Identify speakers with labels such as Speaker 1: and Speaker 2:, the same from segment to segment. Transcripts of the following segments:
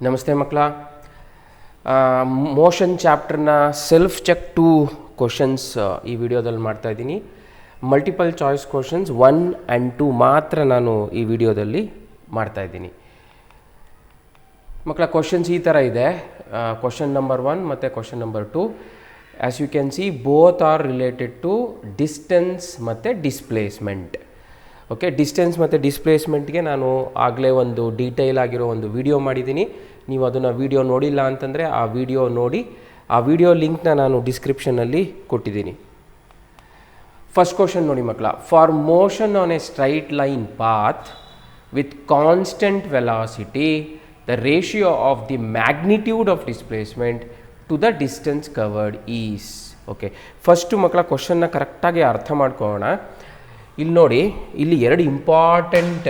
Speaker 1: ನಮಸ್ತೆ ಮಕ್ಕಳ. Motion ಚಾಪ್ಟರ್ನ self check 2 questions ಈ ವಿಡಿಯೋದಲ್ಲಿ ಮಾಡ್ತಾ ಇದ್ದೀನಿ. ಮಲ್ಟಿಪಲ್ ಚಾಯ್ಸ್ ಕ್ವಶನ್ಸ್ 1 ಆ್ಯಂಡ್ 2 ಮಾತ್ರ ನಾನು ಈ ವಿಡಿಯೋದಲ್ಲಿ ಮಾಡ್ತಾ ಇದ್ದೀನಿ. ಮಕ್ಕಳ ಕ್ವಶನ್ಸ್ ಈ ಥರ ಇದೆ. ಕ್ವಶನ್ ನಂಬರ್ 1 ಮತ್ತು question number 2. As you can see both are related to distance ಮತ್ತು ಡಿಸ್ಪ್ಲೇಸ್ಮೆಂಟ್. ಓಕೆ, ಡಿಸ್ಟೆನ್ಸ್ ಮತ್ತು ಡಿಸ್ಪ್ಲೇಸ್ಮೆಂಟ್ಗೆ ನಾನು ಆಗಲೇ ಒಂದು ಡೀಟೇಲ್ ಆಗಿರೋ ಒಂದು ವಿಡಿಯೋ ಮಾಡಿದ್ದೀನಿ. ನೀವು ಅದನ್ನು ವಿಡಿಯೋ ನೋಡಿಲ್ಲ ಅಂತಂದರೆ ಆ ವಿಡಿಯೋ ನೋಡಿ. ಆ ವಿಡಿಯೋ ಲಿಂಕ್ನ ನಾನು ಡಿಸ್ಕ್ರಿಪ್ಷನಲ್ಲಿ ಕೊಟ್ಟಿದ್ದೀನಿ. ಫಸ್ಟ್ ಕ್ವಶನ್ ನೋಡಿ ಮಕ್ಕಳ. For motion on a straight line path with constant velocity the ratio of the magnitude of displacement to the distance covered is. Okay, first ಮಕ್ಕಳ ಕ್ವಶನ್ನ ಕರೆಕ್ಟಾಗಿ ಅರ್ಥ ಮಾಡ್ಕೊಳ್ಳೋಣ. ಇಲ್ಲಿ ನೋಡಿ, ಇಲ್ಲಿ ಎರಡು ಇಂಪಾರ್ಟೆಂಟ್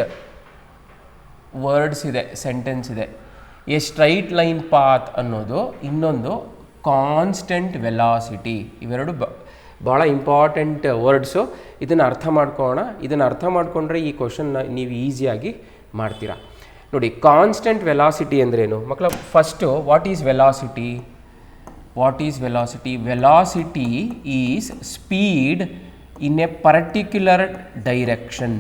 Speaker 1: ವರ್ಡ್ಸ್ ಇದೆ, ಸೆಂಟೆನ್ಸ್ ಇದೆ. ಎ ಸ್ಟ್ರೈಟ್ ಲೈನ್ ಪಾತ್ ಅನ್ನೋದು, ಇನ್ನೊಂದು ಕಾನ್ಸ್ಟೆಂಟ್ ವೆಲಾಸಿಟಿ. ಇವೆರಡು ಭಾಳ ಇಂಪಾರ್ಟೆಂಟ್ ವರ್ಡ್ಸು. ಇದನ್ನು ಅರ್ಥ ಮಾಡ್ಕೊಳ್ಳೋಣ. ಇದನ್ನು ಅರ್ಥ ಮಾಡಿಕೊಂಡ್ರೆ ಈ ಕ್ವಶನ್ನ ನೀವು ಈಸಿಯಾಗಿ ಮಾಡ್ತೀರಾ. ನೋಡಿ, ಕಾನ್ಸ್ಟೆಂಟ್ ವೆಲಾಸಿಟಿ ಅಂದ್ರೇನು ಮಕ್ಕಳ? First what is velocity? What is velocity? Velocity is speed in a particular direction.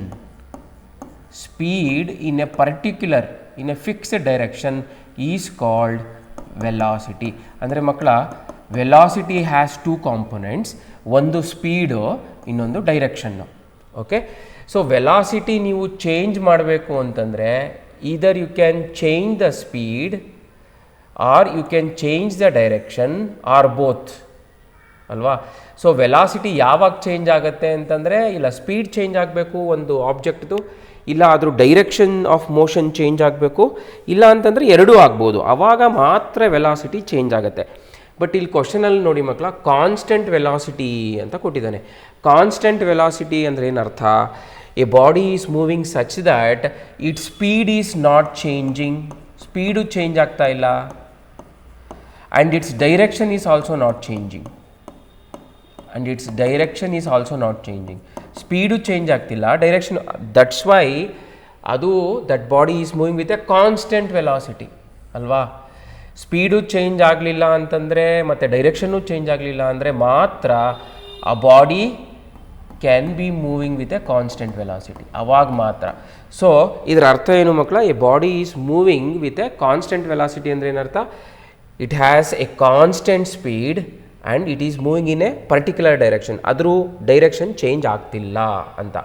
Speaker 1: Speed in a particular, in a fixed direction is called velocity. ಅಂದರೆ ಮಕ್ಕಳ, ವೆಲಾಸಿಟಿ ಹ್ಯಾಸ್ 2 ಕಾಂಪೊನೆಂಟ್ಸ್. ಒಂದು ಸ್ಪೀಡು, ಇನ್ನೊಂದು direction. Okay, so velocity ನೀವು change ಮಾಡಬೇಕು ಅಂತಂದರೆ either you can change the speed or you can change the direction or both ಅಲ್ವಾ? So velocity ಯಾವಾಗ change ಆಗುತ್ತೆ ಅಂತಂದರೆ, ಇಲ್ಲ ಸ್ಪೀಡ್ ಚೇಂಜ್ ಆಗಬೇಕು ಒಂದು ಆಬ್ಜೆಕ್ಟ್ದು, ಇಲ್ಲ ಅದ್ರ ಡೈರೆಕ್ಷನ್ ಆಫ್ ಮೋಷನ್ ಚೇಂಜ್ ಆಗಬೇಕು, ಇಲ್ಲ ಅಂತಂದರೆ ಎರಡೂ ಆಗ್ಬೋದು. ಆವಾಗ ಮಾತ್ರ ವೆಲಾಸಿಟಿ ಚೇಂಜ್ ಆಗುತ್ತೆ. ಬಟ್ ಇಲ್ಲಿ ಕ್ವಶನಲ್ಲಿ ನೋಡಿ ಮಕ್ಕಳ, ಕಾನ್ಸ್ಟೆಂಟ್ ವೆಲಾಸಿಟಿ ಅಂತ ಕೊಟ್ಟಿದ್ದಾನೆ. ಕಾನ್ಸ್ಟೆಂಟ್ ವೆಲಾಸಿಟಿ ಅಂದರೆ ಏನರ್ಥ? A body is moving such that it speed is not changing. Speed change ಆಗ್ತಾ ಇಲ್ಲ, and it's direction is also not changing. And its direction is also not changing. Speed change ಆಗ್ತಿಲ್ಲ, direction. That's why ಅದು that body is moving with a constant velocity ಅಲ್ವಾ? Speed change ಆಗಲಿಲ್ಲ ಅಂತಂದರೆ ಮತ್ತು ಡೈರೆಕ್ಷನ್ನು change ಆಗಲಿಲ್ಲ ಅಂದರೆ ಮಾತ್ರ ಆ body can be moving with a constant velocity, ಅವಾಗ ಮಾತ್ರ. ಸೊ ಇದರ ಅರ್ಥ ಏನು ಮಕ್ಕಳ? A body is moving with a constant velocity ಅಂದರೆ ಏನರ್ಥ? It has a constant speed and it is moving in a particular direction. ಅದ್ರ ಡೈರೆಕ್ಷನ್ ಚೇಂಜ್ ಆಗ್ತಿಲ್ಲ ಅಂತ.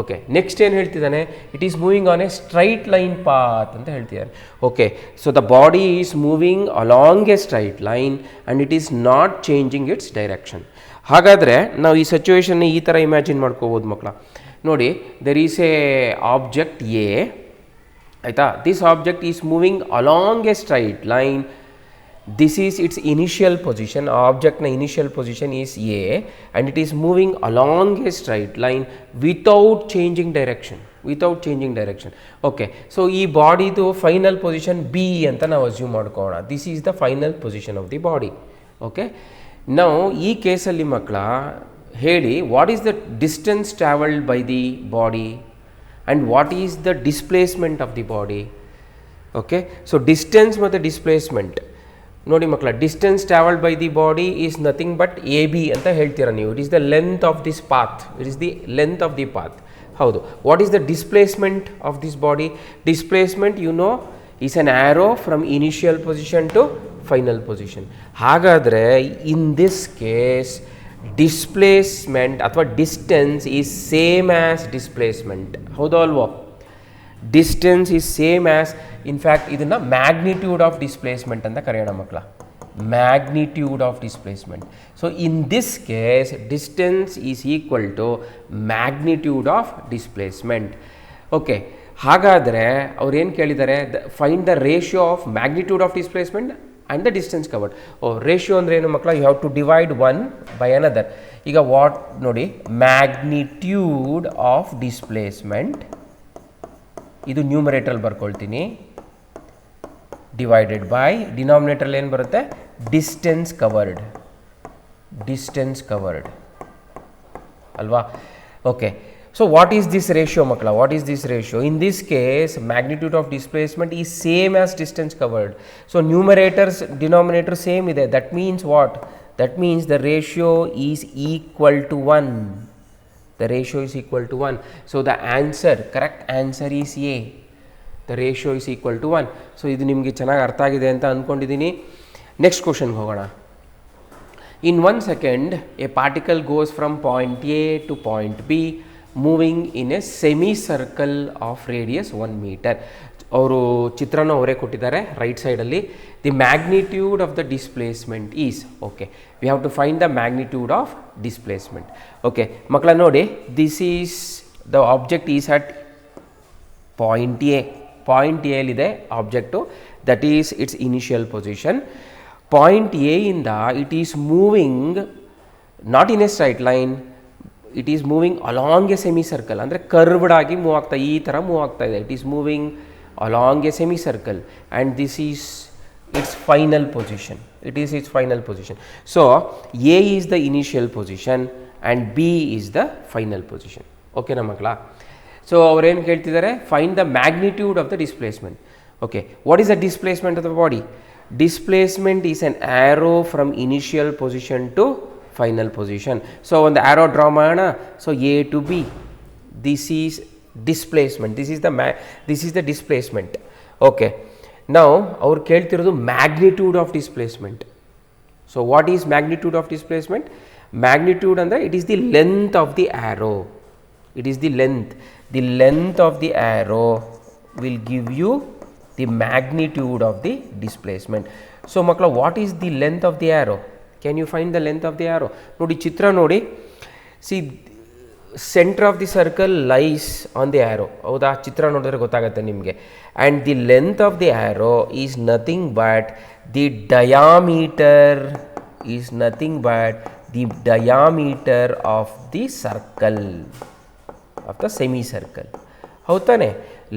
Speaker 1: ಓಕೆ, ನೆಕ್ಸ್ಟ್ ಏನು ಹೇಳ್ತಿದ್ದಾನೆ? It is moving on a straight line path ಅಂತ ಹೇಳ್ತಿದ್ದಾನೆ. Okay, so the body is moving along a straight line and it is not changing its direction. ಹಾಗಾದರೆ ನಾವು ಈ ಸಿಚುವೇಶನ್ನ ಈ ಥರ ಇಮ್ಯಾಜಿನ್ ಮಾಡ್ಕೋಬೋದು ಮಕ್ಕಳ. ನೋಡಿ, there is a object A, ಆಯಿತಾ? This object is moving along a straight line. This is its initial position. Object na initial position is A and it is moving along a straight line without changing direction. Okay, so ee body do final position B anta na assume madkona. This is the final position of the body. Okay, now ee case alli makla heli, what is the distance traveled by the body and what is the displacement of the body? Okay, so distance ಮತ್ತು displacement ನೋಡಿ ಮಕ್ಕಳ, distance travelled by the body is nothing but A B ಅಂತ ಹೇಳ್ತೀರಾ ನೀವು. It is the length of this path. It is the length of the path. ಹೌದು. What is the displacement of this body? Displacement you know is an arrow from initial position to final position. ಹಾಗಾದರೆ in this case displacement ಅಥವಾ distance is same as displacement. ಹೌದೋ ಅಲ್ವೋ? Distance is same as, in fact ಇದನ್ನು magnitude of displacement ಅಂತ ಕರೆಯೋಣ ಮಕ್ಕಳ. Magnitude of displacement. So in this case distance is equal to magnitude of displacement. Okay, ಹಾಗಾದರೆ ಅವ್ರು ಏನು ಕೇಳಿದ್ದಾರೆ? Find the ratio of magnitude of displacement and the distance covered. Ratio ಅಂದರೆ ಏನು ಮಕ್ಕಳ? You have to divide one by another. ಈಗ what ನೋಡಿ, magnitude of displacement, ಇದು ನ್ಯೂಮರೇಟರಲ್ಲಿ ಬರ್ಕೊಳ್ತೀನಿ, ಡಿವೈಡೆಡ್ ಬೈ ಡಿನಾಮಿನೇಟರಲ್ಲಿ ಏನು ಬರುತ್ತೆ? ಡಿಸ್ಟೆನ್ಸ್ ಕವರ್ಡ್ ಅಲ್ವಾ? Okay, So what is this ratio makla? What is this ratio? In this case, magnitude of displacement is same as distance covered. So numerators, denominator same ide. That means what? That means the ratio is equal to 1. The ratio is equal to 1. So the answer, correct answer is A. The ratio is equal to 1. So ಇದು ನಿಮಗೆ ಚೆನ್ನಾಗಿ ಅರ್ಥ ಆಗಿದೆ ಅಂತ ಅಂದ್ಕೊಂಡಿದ್ದೀನಿ. Next ಕ್ವಶನ್ಗೆ ಹೋಗೋಣ. In 1 second, a particle goes from point A to point B, moving in a semicircle of radius 1 meter. ಅವರು ಚಿತ್ರನ ಅವರೇ ಕೊಟ್ಟಿದ್ದಾರೆ ರೈಟ್ ಸೈಡಲ್ಲಿ. The magnitude of the displacement is, okay, we have to find the magnitude of displacement. Okay ಮಕ್ಕಳ ನೋಡಿ, this is the object is at point A. Point ಎಲ್ಲಿದೆ object, that is its initial position. Point A ಇಂದ it is moving not in a straight line, it is moving along a semi circle. ಅಂದರೆ curved ಆಗಿ move ಆಗ್ತಾ, ಈ ಥರ move ಆಗ್ತಾ ಇದೆ. It is moving along a semi circle and this is it's final position. It is it's final position. So A is the initial position and B is the final position. ಓಕೆನಾ ಮಕ್ಕಳ? So ಅವ್ರೇನು ಕೇಳ್ತಿದ್ದಾರೆ, find the magnitude of the displacement. Okay, what is the displacement of the body? Displacement is an arrow from initial position to final position. So ಒಂದು arrow draw ಮಾಡೋಣ. So A to B, this is displacement. This is the displacement. Okay, now ಅವ್ರು ಕೇಳ್ತಿರೋದು magnitude of displacement. So what is magnitude of displacement? Magnitude ಅಂದರೆ it is the length of the arrow. It is the length. The length of the arrow will give you the magnitude of the displacement. So makla, what is the length of the arrow? Can you find the length of the arrow? Nodi chitra nodi, see center of the circle lies on the arrow. Hauda chitra nodidre gottagatte nimge. And the length of the arrow is nothing but the diameter of the circle, of the semicircle. ಹೌದಾನೆ?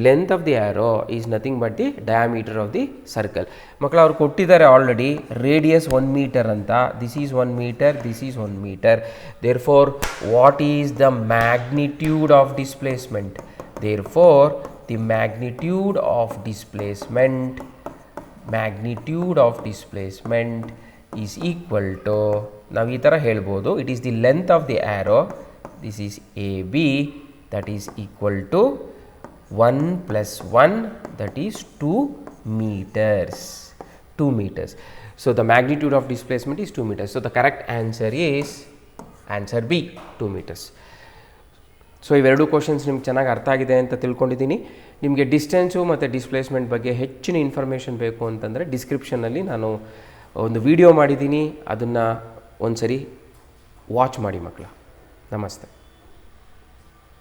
Speaker 1: Length of the arrow is nothing but the diameter of the circle. ಮಕ್ಕಳು ಅವ್ರು ಕೊಟ್ಟಿದ್ದಾರೆ already radius 1 metre ಅಂತ. This is 1 metre, this is 1 metre. Therefore what is the magnitude of displacement? Therefore the magnitude of displacement is equal to, ನಾವು ಈ ಥರ ಹೇಳ್ಬೋದು, it is the length of the arrow, this is A B, that is equal to 1 plus 1, that is 2 meters. 2 meters. So the magnitude of displacement is 2 meters. So the correct answer is answer B, 2 meters. So ಇವೆರಡು questions ನಿಮ್ಗೆ ಚೆನ್ನಾಗಿ ಅರ್ಥ ಆಗಿದೆ ಅಂತ ತಿಳ್ಕೊಂಡಿದ್ದೀನಿ. ನಿಮಗೆ distance ಮತ್ತು displacement ಬಗ್ಗೆ ಹೆಚ್ಚಿನ ಇನ್ಫಾರ್ಮೇಷನ್ ಬೇಕು ಅಂತಂದರೆ ಡಿಸ್ಕ್ರಿಪ್ಷನಲ್ಲಿ ನಾನು ಒಂದು ವಿಡಿಯೋ ಮಾಡಿದ್ದೀನಿ, ಅದನ್ನು ಒಂದು ಸರಿ ವಾಚ್ ಮಾಡಿ ಮಕ್ಕಳ. ನಮಸ್ತೆ.